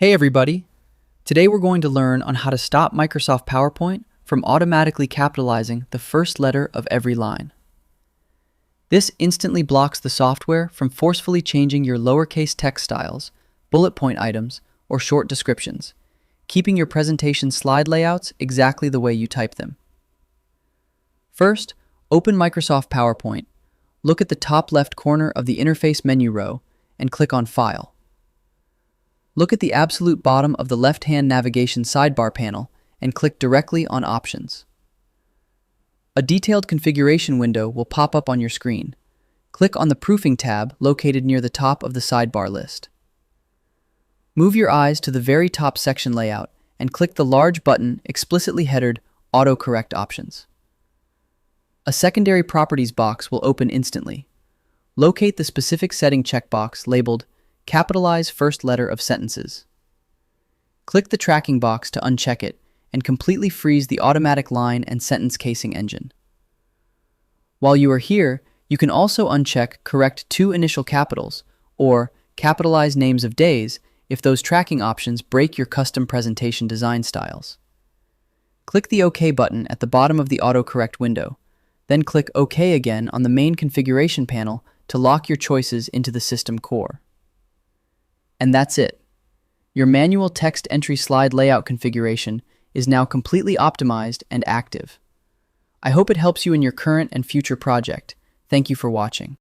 Hey everybody! Today we're going to learn on how to stop Microsoft PowerPoint from automatically capitalizing the first letter of every line. This instantly blocks the software from forcefully changing your lowercase text styles, bullet point items, or short descriptions, keeping your presentation slide layouts exactly the way you type them. First, open Microsoft PowerPoint, look at the top left corner of the interface menu row, and click on File. Look at the absolute bottom of the left-hand navigation sidebar panel and click directly on Options. A detailed configuration window will pop up on your screen. Click on the Proofing tab located near the top of the sidebar list. Move your eyes to the very top section layout and click the large button explicitly headed AutoCorrect Options. A secondary properties box will open instantly. Locate the specific setting checkbox labeled Capitalize first letter of sentences. Click the tracking box to uncheck it and completely freeze the automatic line and sentence casing engine. While you are here, you can also uncheck Correct two initial capitals or Capitalize names of days if those tracking options break your custom presentation design styles. Click the OK button at the bottom of the AutoCorrect window, then click OK again on the main configuration panel to lock your choices into the system core. And that's it. Your manual text entry slide layout configuration is now completely optimized and active. I hope it helps you in your current and future project. Thank you for watching.